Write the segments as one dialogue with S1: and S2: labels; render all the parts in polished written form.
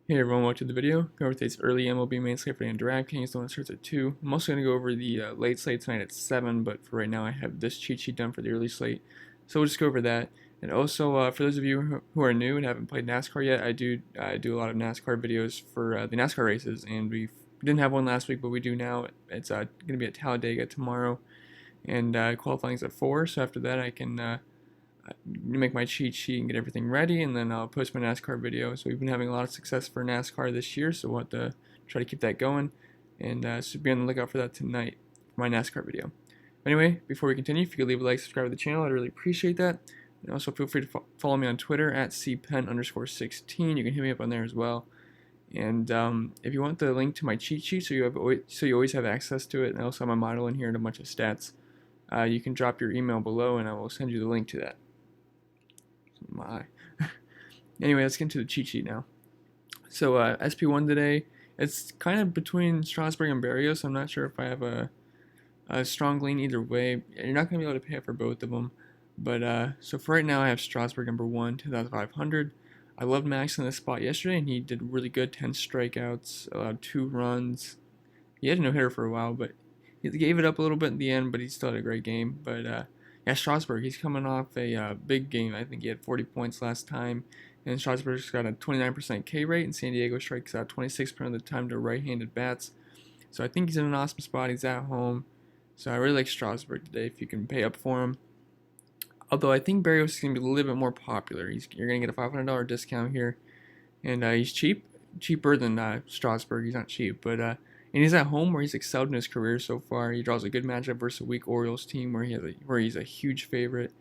S1: Hey everyone, welcome to the video. Go over today's early MLB main slate for the DraftKings. The one that starts at 2. I'm also going to go over the late slate tonight at 7, but for right now I have this cheat sheet done for the early slate. So we'll just go over that. And also, for those of you who are new and haven't played NASCAR yet, I do a lot of NASCAR videos for the NASCAR races, and we didn't have one last week, but we do now. It's going to be at Talladega tomorrow, and qualifying's at 4, so after that I can make my cheat sheet and get everything ready, and then I'll post my NASCAR video. So we've been having a lot of success for NASCAR this year, so we'll have to try to keep that going, and so be on the lookout for that tonight for my NASCAR video. Anyway, before we continue, if you could leave a like, subscribe to the channel, I'd really appreciate that. And also feel free to follow me on Twitter at cpen_16. You can hit me up on there as well. And if you want the link to my cheat sheet, so you always have access to it, and I also have my model in here and a bunch of stats, you can drop your email below, and I will send you the link to that. Anyway, let's get into the cheat sheet now. So SP1 today, it's kind of between Strasburg and Berrios. I'm not sure if I have a strong lean either way. You're not going to be able to pay up for both of them. But so for right now, I have Strasburg number 1, 10,500. I loved Max in this spot yesterday, and he did really good. 10 strikeouts, allowed 2 runs. He had a no-hitter for a while, but he gave it up a little bit in the end, but he still had a great game. But yeah, Strasburg, he's coming off a big game. I think he had 40 points last time. And Strasburg's got a 29% K rate, and San Diego strikes out 26% of the time to right-handed bats. So I think he's in an awesome spot. He's at home. So I really like Strasburg today if you can pay up for him. Although I think Berrios is going to be a little bit more popular. You're going to get a $500 discount here. And he's cheaper than Strasburg. He's not cheap, but and he's at home where he's excelled in his career so far. He draws a good matchup versus a weak Orioles team where he's a huge favorite.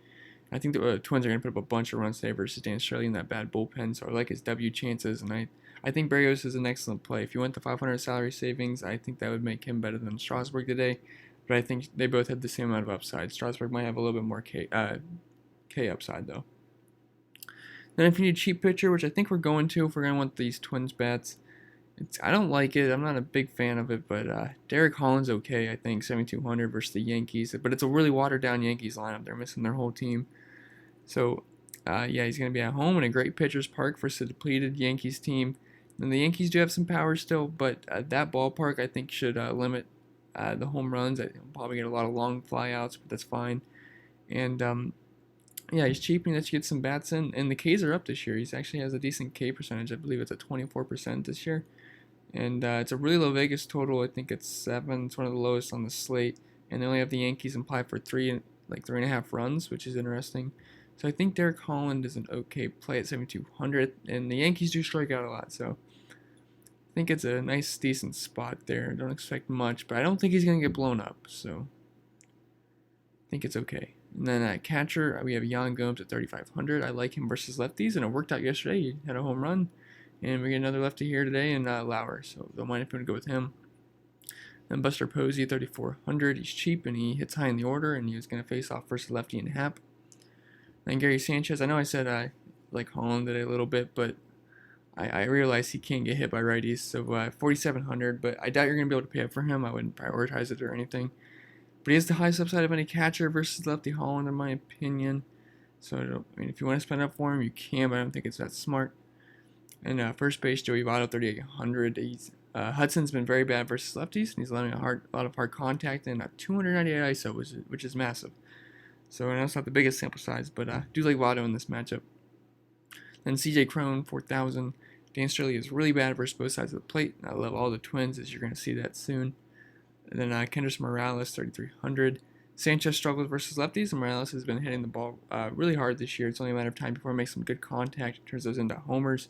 S1: I think the Twins are going to put up a bunch of runs today versus Dan Shirley in that bad bullpen, so I like his W chances, and I think Berrios is an excellent play. If you went the 500 salary savings, I think that would make him better than Strasburg today, but I think they both have the same amount of upside. Strasburg might have a little bit more K upside, though. Then if you need a cheap pitcher, which I think we're going to if we're going to want these Twins bats, I don't like it. I'm not a big fan of it, but Derek Holland's okay, I think, 7,200 versus the Yankees. But it's a really watered-down Yankees lineup. They're missing their whole team. So, yeah, he's going to be at home in a great pitcher's park versus a depleted Yankees team. And the Yankees do have some power still, but that ballpark, I think, should limit the home runs. I'll probably get a lot of long flyouts, but that's fine. And, yeah, he's cheap and he lets you get some bats in. And the Ks are up this year. He actually has a decent K percentage. I believe it's at 24% this year. And it's a really low Vegas total. I think it's 7. It's one of the lowest on the slate. And they only have the Yankees implied for 3.5 runs, which is interesting. So I think Derek Holland is an okay play at 7,200. And the Yankees do strike out a lot. So I think it's a nice, decent spot there. Don't expect much, but I don't think he's going to get blown up. So I think it's okay. And then at catcher, we have Yan Gomes at 3,500. I like him versus lefties, and it worked out yesterday. He had a home run. And we get another lefty here today in Lauer, so don't mind if you want to go with him. Then Buster Posey, 3,400. He's cheap, and he hits high in the order, and he was going to face off versus lefty in Happ. Then Gary Sanchez. I know I said I like Holland today a little bit, but I realize he can't get hit by righties, so 4,700. But I doubt you're going to be able to pay up for him. I wouldn't prioritize it or anything. But he has the highest upside of any catcher versus lefty Holland, in my opinion. So, I mean, if you want to spend up for him, you can, but I don't think it's that smart. And first base, Joey Votto, 3,800. Hudson's been very bad versus lefties, and he's allowing a lot of hard contact and a 298 ISO, which is massive. So I know it's not the biggest sample size, but I do like Votto in this matchup. Then CJ Cron, 4,000. Dan Shirley is really bad versus both sides of the plate. I love all the Twins, as you're going to see that soon. And then Kendrys Morales, 3,300. Sanchez struggles versus lefties, and Morales has been hitting the ball really hard this year. It's only a matter of time before he makes some good contact and turns those into homers.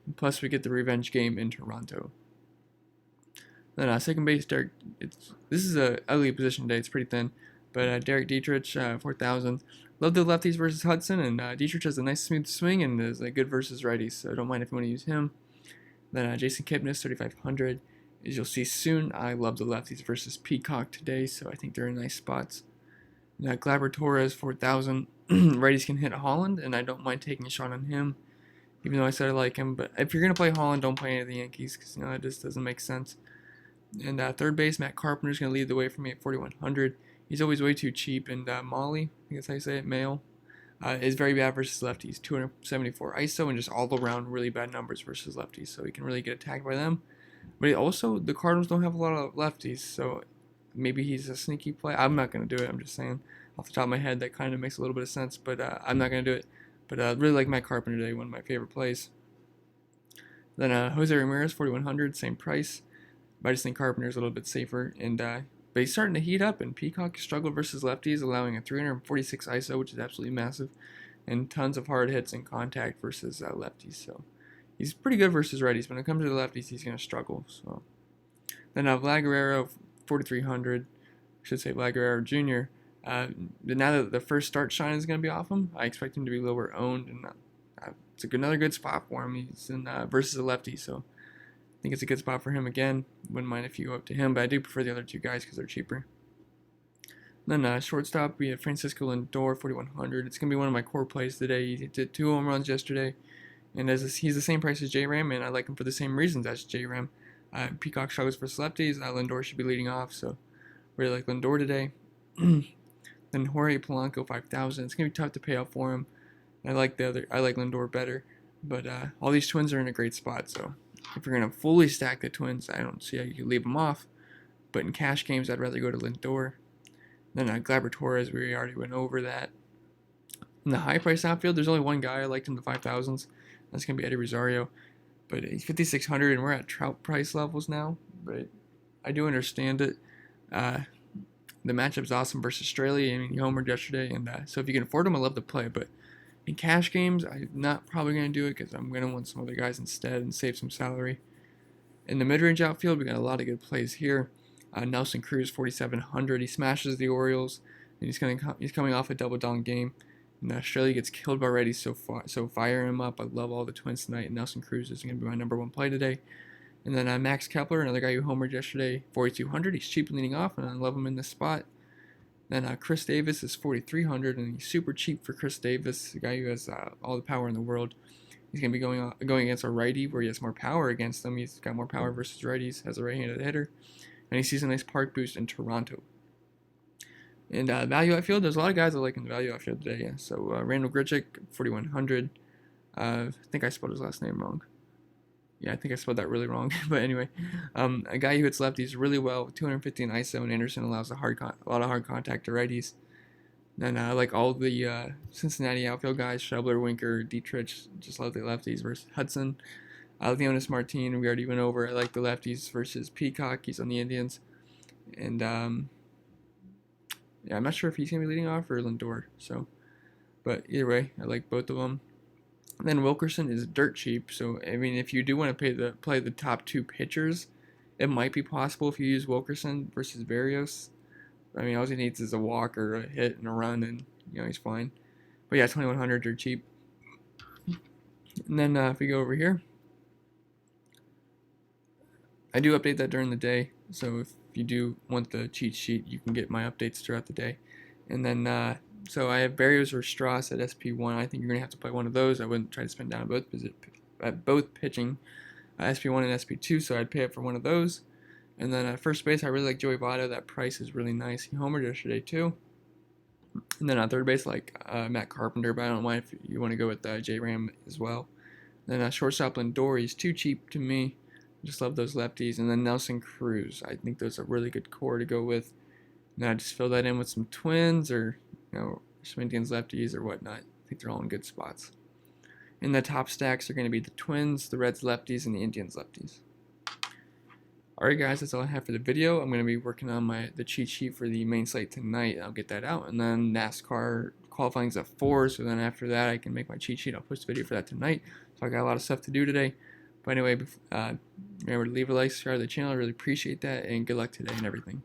S1: And plus, we get the revenge game in Toronto. Then second base, this is a ugly position today. It's pretty thin. But Derek Dietrich, 4,000. Love the lefties versus Hudson, and Dietrich has a nice smooth swing and is good versus righties, so don't mind if you want to use him. Then Jason Kipnis, 3,500. As you'll see soon, I love the lefties versus Peacock today, so I think they're in nice spots. Now, Gleyber Torres, 4,000. Righties can hit Holland, and I don't mind taking a shot on him, even though I said I like him. But if you're going to play Holland, don't play any of the Yankees, because that just doesn't make sense. And third base, Matt Carpenter's going to lead the way for me at 4,100. He's always way too cheap. And Molly, I think that's how you say it, Male. is very bad versus lefties. 274 ISO and just all around really bad numbers versus lefties. So he can really get attacked by them. But also, the Cardinals don't have a lot of lefties, so maybe he's a sneaky play. I'm not going to do it. I'm just saying off the top of my head that kind of makes a little bit of sense, but I'm not going to do it. But really like Matt Carpenter today, one of my favorite plays. Then Jose Ramirez, 4,100, same price. But I just think Carpenter's a little bit safer. But he's starting to heat up, and Peacock struggled versus lefties, allowing a 346 ISO, which is absolutely massive, and tons of hard hits and contact versus lefties. So he's pretty good versus righties. When it comes to the lefties, he's going to struggle. So then Vlad Guerrero, 4,300. I should say Vlad Guerrero Jr. Now that the first start shine is going to be off him, I expect him to be lower owned, and it's another good spot for him. He's in versus a lefty, so I think it's a good spot for him again. Wouldn't mind if you go up to him, but I do prefer the other two guys because they're cheaper. Then shortstop, we have Francisco Lindor, 4,100. It's going to be one of my core plays today. He did 2 home runs yesterday, and he's the same price as J-Ram, and I like him for the same reasons as J-Ram. Peacock struggles versus lefties. Lindor should be leading off, so really like Lindor today. Then Jorge Polanco, 5,000. It's going to be tough to pay out for him. I like Lindor better, but all these Twins are in a great spot, so if you're going to fully stack the Twins, I don't see how you could leave them off. But in cash games, I'd rather go to Lindor. Then Gleyber Torres, we already went over that. In the high price outfield, there's only one guy I liked in the 5,000s. That's going to be Eddie Rosario. But he's 5,600, and we're at Trout price levels now. But I do understand it. The matchup's awesome versus Australia. I mean, he homered yesterday, and so if you can afford him, I love to play. But in cash games, I'm not probably going to do it because I'm going to want some other guys instead and save some salary. In the mid-range outfield, we got a lot of good plays here. Nelson Cruz, 4,700. He smashes the Orioles, and he's coming off a double-down game. And Australia gets killed by righties, so fire him up. I love all the Twins tonight, and Nelson Cruz is going to be my number 1 play today. And then Max Kepler, another guy who homered yesterday, 4,200. He's cheap leading off, and I love him in this spot. Then Chris Davis is 4,300, and he's super cheap for Chris Davis, the guy who has all the power in the world. He's going to be going against a righty where he has more power against them. He's got more power versus righties as a right-handed hitter. And he sees a nice park boost in Toronto. And value outfield, there's a lot of guys I like in the value outfield today. Yeah. So Randall Grichuk, 4,100. I think I spelled his last name wrong. Yeah, I think I spelled that really wrong. But anyway, a guy who hits lefties really well with 215 ISO, and Anderson allows a lot of hard contact to righties. Then I like all the Cincinnati outfield guys, Schebler, Winker, Dietrich, just love the lefties versus Hudson. Leonis Martin, we already went over. I like the lefties versus Peacock. He's on the Indians. And yeah, I'm not sure if he's going to be leading off or Lindor. So, but either way, I like both of them. And then Wilkerson is dirt cheap. So, I mean, if you do want to play the top 2 pitchers, it might be possible if you use Wilkerson versus Berrios. I mean, all he needs is a walk or a hit and a run, and he's fine. But yeah, 2,100 dirt cheap. And then if we go over here, I do update that during the day, so if you do want the cheat sheet, you can get my updates throughout the day. And then, so I have Berrios or Strauss at SP1. I think you're going to have to play one of those. I wouldn't try to spend down both pitching SP1 and SP2, so I'd pay up for one of those. And then at first base, I really like Joey Votto. That price is really nice. He homered yesterday, too. And then on third base, like Matt Carpenter, but I don't mind if you want to go with J-Ram as well. Then shortstop Lindor, he's too cheap to me. Just love those lefties. And then Nelson Cruz. I think those are really good core to go with. And I just fill that in with some Twins or some Indians lefties or whatnot. I think they're all in good spots. And the top stacks are going to be the Twins, the Reds lefties, and the Indians lefties. Alright guys, that's all I have for the video. I'm going to be working on the cheat sheet for the main slate tonight. I'll get that out. And then NASCAR qualifying is at 4, so then after that I can make my cheat sheet. I'll post a video for that tonight. So I got a lot of stuff to do today. But anyway, remember to leave a like, subscribe to the channel. I really appreciate that, and good luck today and everything.